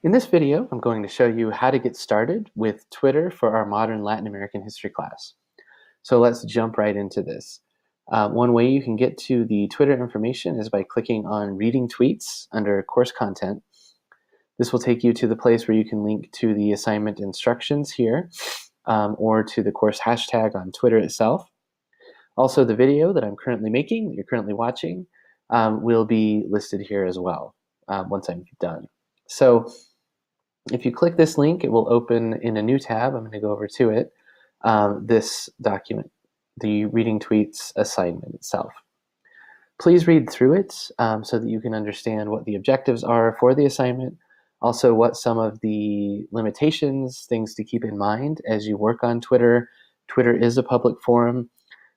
In this video, I'm going to show you how to get started with Twitter for our modern Latin American history class. So let's jump right into this. One way you can get to the Twitter information is by clicking on Reading Tweets under Course Content. This will take you to the place where you can link to the assignment instructions here, or to the course hashtag on Twitter itself. Also, the video that I'm currently making, that you're currently watching, will be listed here as well once I'm done. So if you click this link, it will open in a new tab. I'm going to go over to it, this document, the Reading Tweets assignment itself. Please read through it so that you can understand what the objectives are for the assignment, also what some of the limitations, things to keep in mind as you work on Twitter. Twitter is a public forum.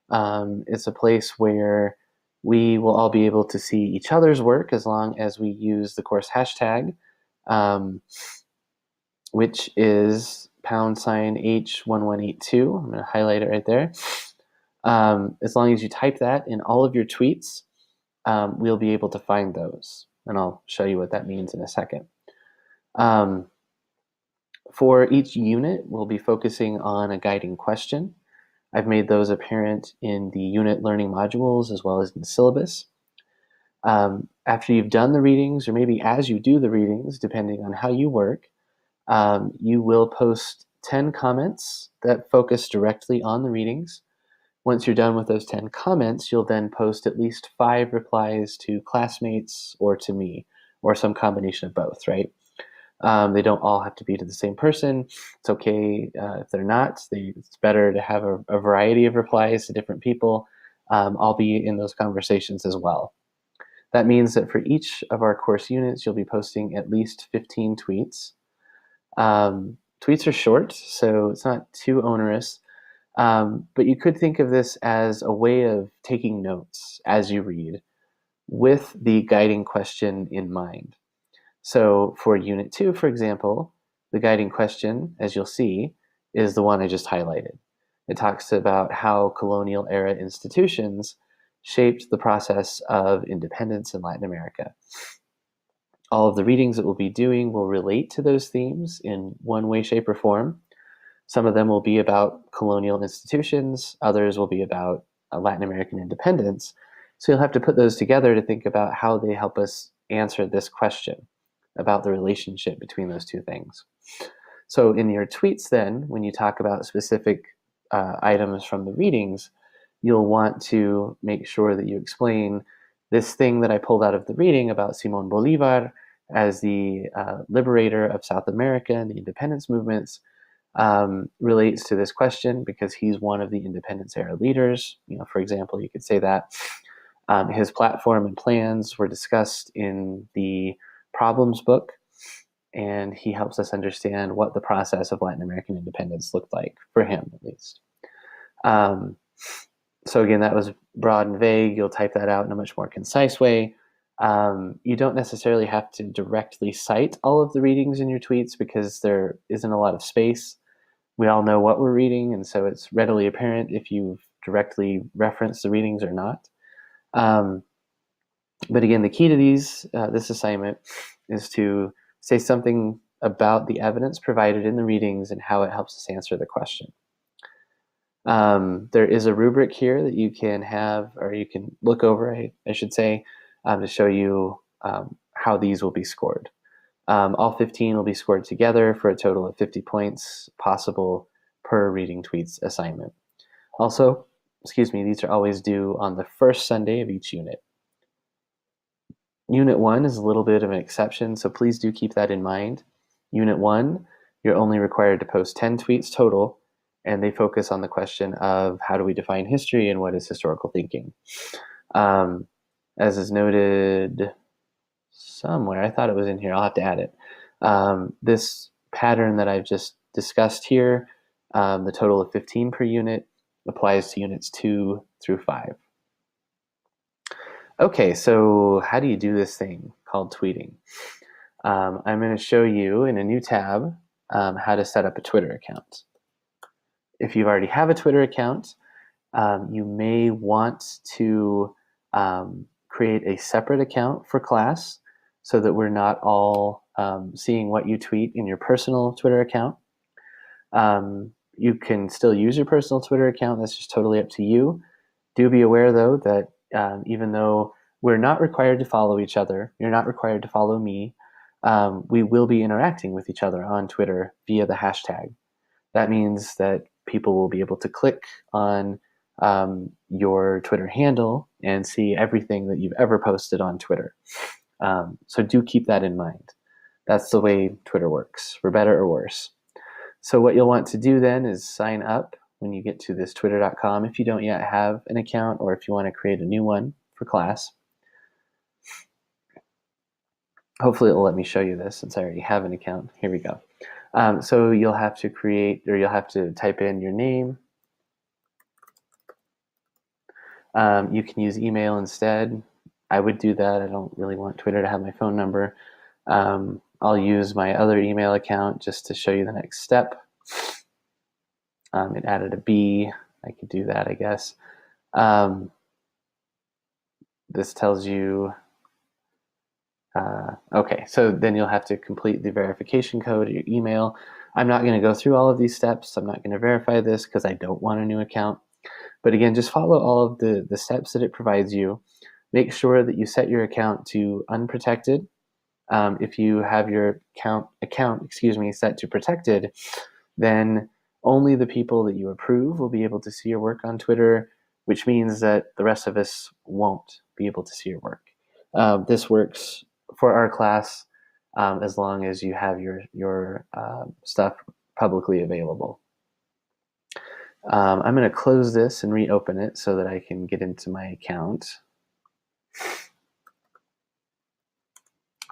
It's a place where we will all be able to see each other's work as long as we use the course hashtag, which is #H1182. I'm going to highlight it right there. As long as you type that in all of your tweets, we'll be able to find those. And I'll show you what that means in a second. For each unit, we'll be focusing on a guiding question. I've made those apparent in the unit learning modules as well as in the syllabus. After you've done the readings, or maybe as you do the readings, depending on how you work, you will post 10 comments that focus directly on the readings. Once you're done with those 10 comments, you'll then post at least 5 replies to classmates or to me, or some combination of both, right? They don't all have to be to the same person. It's okay if they're not. It's better to have a variety of replies to different people. I'll be in those conversations as well. That means that for each of our course units, you'll be posting at least 15 tweets. Tweets are short, so it's not too onerous, but you could think of this as a way of taking notes as you read with the guiding question in mind. So for Unit 2, for example, the guiding question, as you'll see, is the one I just highlighted. It talks about how colonial era institutions shaped the process of independence in Latin America. All of the readings that we'll be doing will relate to those themes in one way, shape, or form. Some of them will be about colonial institutions. Others will be about Latin American independence. So you'll have to put those together to think about how they help us answer this question about the relationship between those two things. So in your tweets then, when you talk about specific items from the readings, you'll want to make sure that you explain this thing that I pulled out of the reading about Simón Bolívar as the liberator of South America and the independence movements relates to this question because he's one of the independence era leaders. For example, you could say that his platform and plans were discussed in the Problems book, and he helps us understand what the process of Latin American independence looked like, for him at least. So again, that was broad and vague. You'll type that out in a much more concise way. You don't necessarily have to directly cite all of the readings in your tweets because there isn't a lot of space. We all know what we're reading, and so it's readily apparent if you've directly referenced the readings or not. But again, the key to this assignment is to say something about the evidence provided in the readings and how it helps us answer the question. There is a rubric here that you can have, or you can look over, I should say, to show you how these will be scored. All 15 will be scored together for a total of 50 points possible per Reading Tweets assignment. Also, these are always due on the first Sunday of each unit. Unit 1 is a little bit of an exception, so please do keep that in mind. Unit 1, you're only required to post 10 tweets total, and they focus on the question of how do we define history and what is historical thinking. As is noted somewhere, I thought it was in here, I'll have to add it. This pattern that I've just discussed here, the total of 15 per unit, applies to units 2 through 5. Okay, so how do you do this thing called tweeting? I'm going to show you in a new tab how to set up a Twitter account. If you already have a Twitter account, you may want to create a separate account for class so that we're not all seeing what you tweet in your personal Twitter account. You can still use your personal Twitter account. That's just totally up to you. Do be aware, though, that even though we're not required to follow each other, you're not required to follow me, we will be interacting with each other on Twitter via the hashtag. That means that people will be able to click on your Twitter handle and see everything that you've ever posted on Twitter. So do keep that in mind. That's the way Twitter works, for better or worse. So what you'll want to do then is sign up when you get to this twitter.com if you don't yet have an account, or if you want to create a new one for class. Hopefully it'll let me show you this since I already have an account. Here we go. So you'll have to you'll have to type in your name. You can use email instead. I would do that. I don't really want Twitter to have my phone number. I'll use my other email account just to show you the next step. It added a B. I could do that, I guess. This tells you, okay, so then you'll have to complete the verification code, your email. I'm not going to go through all of these steps. I'm not going to verify this because I don't want a new account. But again, just follow all of the steps that it provides you. Make sure that you set your account to unprotected. If you have your account set to protected, then only the people that you approve will be able to see your work on Twitter, which means that the rest of us won't be able to see your work. This works for our class as long as you have your stuff publicly available. I'm going to close this and reopen it so that I can get into my account.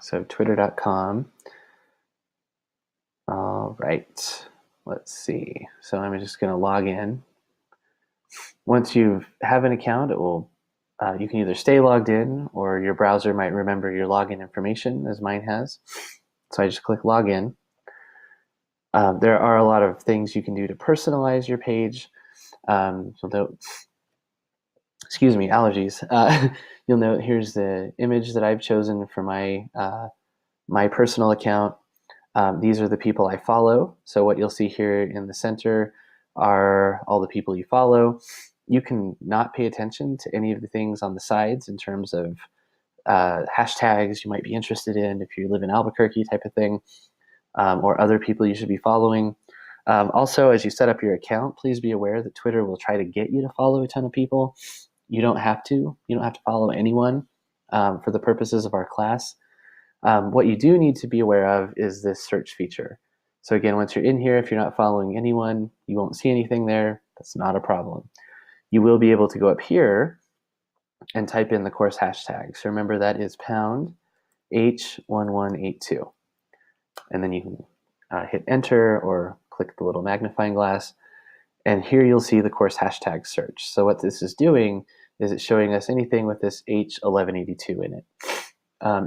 So twitter.com. All right, let's see. So I'm just going to log in. Once you have an account, it will. You can either stay logged in, or your browser might remember your login information, as mine has. So I just click login. There are a lot of things you can do to personalize your page. Excuse me, allergies. You'll note here's the image that I've chosen for my my personal account. These are the people I follow. So what you'll see here in the center are all the people you follow. You can not pay attention to any of the things on the sides in terms of hashtags you might be interested in if you live in Albuquerque type of thing, or other people you should be following. Also, as you set up your account, please be aware that Twitter will try to get you to follow a ton of people. You don't have to. You don't have to follow anyone for the purposes of our class. What you do need to be aware of is this search feature. So again, once you're in here, if you're not following anyone, you won't see anything there. That's not a problem. You will be able to go up here and type in the course hashtag. So remember, that is pound H1182. And then you can hit enter or click the little magnifying glass. And here you'll see the course hashtag search. So what this is doing is it's showing us anything with this H1182 in it.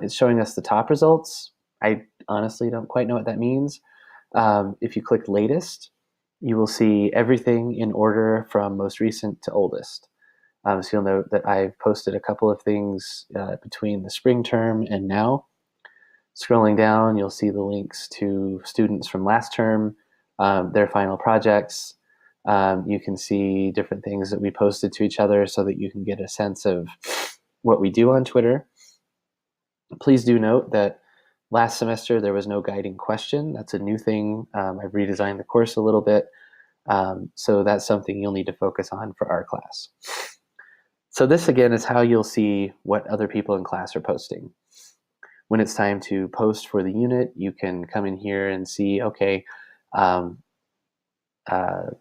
It's showing us the top results. I honestly don't quite know what that means. If you click latest, you will see everything in order from most recent to oldest. So you'll note that I've posted a couple of things between the spring term and now. Scrolling down, you'll see the links to students from last term, their final projects. You can see different things that we posted to each other so that you can get a sense of what we do on Twitter. Please do note that last semester there was no guiding question. That's a new thing. I've redesigned the course a little bit. So that's something you'll need to focus on for our class. So this again is how you'll see what other people in class are posting. When it's time to post for the unit, you can come in here and see, okay,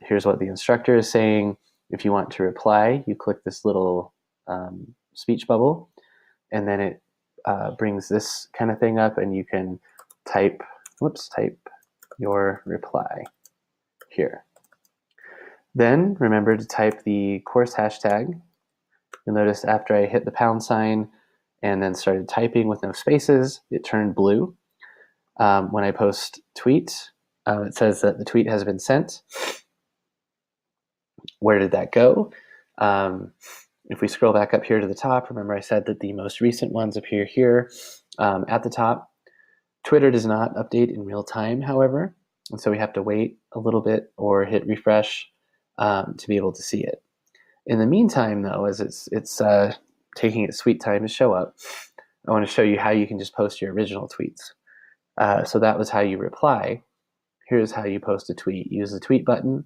here's what the instructor is saying. If you want to reply, you click this little speech bubble, and then it brings this kind of thing up, and you can type your reply here. Then remember to type the course hashtag. You'll notice after I hit the pound sign and then started typing with no spaces, it turned blue. When I post tweet, it says that the tweet has been sent. Where did that go? If we scroll back up here to the top, remember I said that the most recent ones appear here at the top. Twitter does not update in real time, however, and so we have to wait a little bit or hit refresh to be able to see it. In the meantime, though, as it's taking its sweet time to show up, I want to show you how you can just post your original tweets. So that was how you reply. Here's how you post a tweet. Use the tweet button.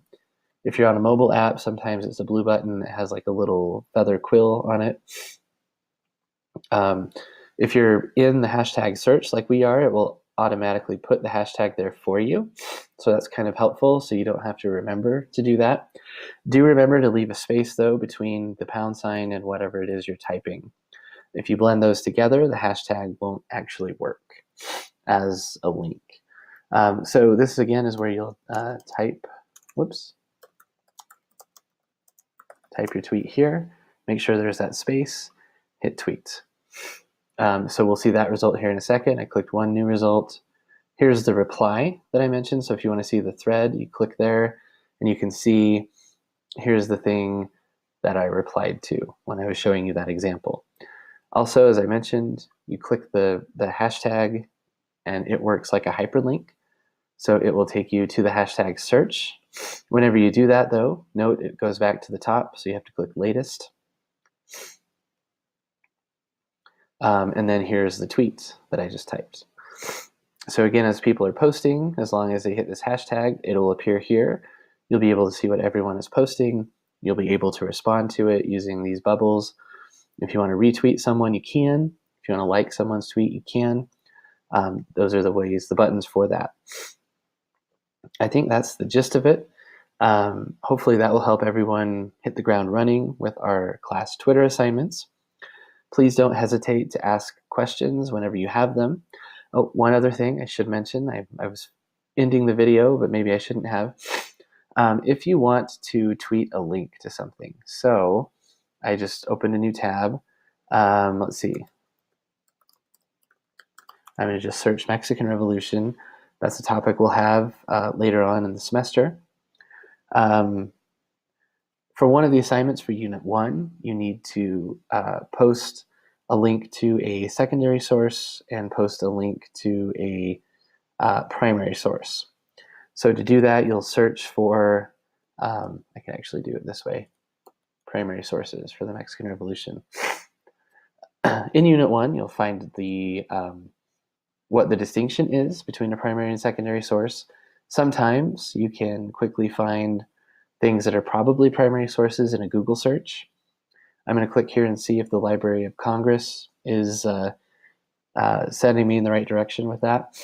If you're on a mobile app, sometimes it's a blue button that has like a little feather quill on it. If you're in the hashtag search like we are, it will automatically put the hashtag there for you. So that's kind of helpful, so you don't have to remember to do that. Do remember to leave a space, though, between the pound sign and whatever it is you're typing. If you blend those together, the hashtag won't actually work as a link. So this, again, is where you'll type your tweet here. Make sure there's that space. Hit tweet. So we'll see that result here in a second. I clicked one new result. Here's the reply that I mentioned. So if you want to see the thread, you click there, and you can see here's the thing that I replied to when I was showing you that example. Also, as I mentioned, you click the hashtag, and it works like a hyperlink. So it will take you to the hashtag search. Whenever you do that, though, note it goes back to the top, so you have to click latest. And then here's the tweet that I just typed. So again, as people are posting, as long as they hit this hashtag, it'll appear here. You'll be able to see what everyone is posting. You'll be able to respond to it using these bubbles. If you want to retweet someone, you can. If you want to like someone's tweet, you can. Those are the ways, the buttons for that. I think that's the gist of it. Hopefully that will help everyone hit the ground running with our class Twitter assignments. Please don't hesitate to ask questions whenever you have them. Oh, one other thing I should mention, I was ending the video, but maybe I shouldn't have. If you want to tweet a link to something, so I just opened a new tab. Let's see. I'm going to just search Mexican Revolution. That's a topic we'll have later on in the semester. For one of the assignments for Unit 1, you need to post a link to a secondary source and post a link to a primary source. So to do that, you'll search for, I can actually do it this way, primary sources for the Mexican Revolution. In Unit 1, you'll find the what the distinction is between a primary and secondary source. Sometimes you can quickly find things that are probably primary sources in a Google search. I'm going to click here and see if the Library of Congress is sending me in the right direction with that.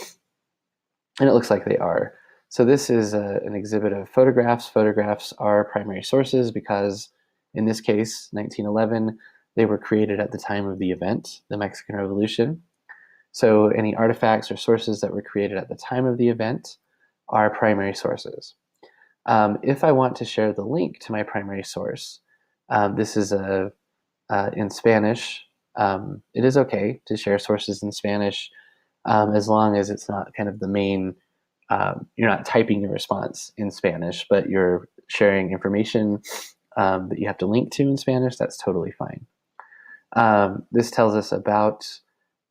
And it looks like they are. So this is an exhibit of photographs. Photographs are primary sources because, in this case, 1911, they were created at the time of the event, the Mexican Revolution. So any artifacts or sources that were created at the time of the event are primary sources. If I want to share the link to my primary source, this is in Spanish. It is okay to share sources in Spanish as long as it's not kind of the main, you're not typing your response in Spanish, but you're sharing information that you have to link to in Spanish. That's totally fine. This tells us about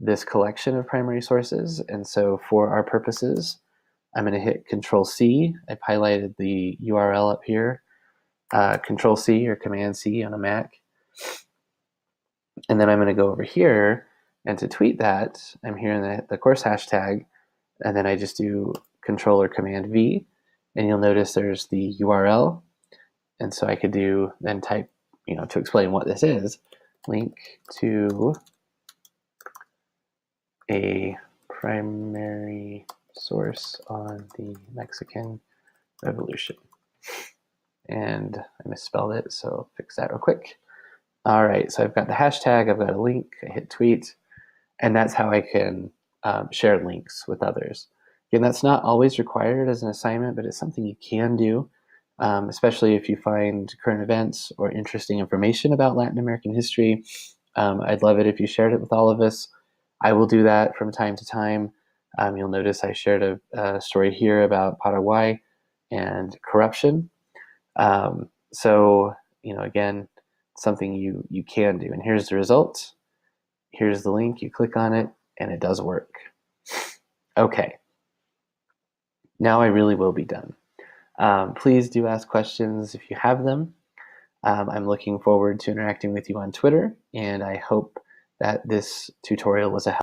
this collection of primary sources, and so for our purposes, I'm going to hit Control-C. I've highlighted the URL up here. Control-C or Command-C on a Mac. And then I'm going to go over here, and to tweet that, I'm here in the course hashtag, and then I just do Control or Command-V, and you'll notice there's the URL. And so I could then type, to explain what this is, link to a primary source on the Mexican Revolution. And I misspelled it, so I'll fix that real quick. All right, so I've got the hashtag, I've got a link, I hit tweet, and that's how I can share links with others. Again, that's not always required as an assignment, but it's something you can do, especially if you find current events or interesting information about Latin American history. I'd love it if you shared it with all of us. I will do that from time to time. You'll notice I shared a story here about Paraguay and corruption. So, again, something you can do. And here's the result. Here's the link. You click on it, and it does work. Okay, now I really will be done. Please do ask questions if you have them. I'm looking forward to interacting with you on Twitter, and I hope that this tutorial was a help.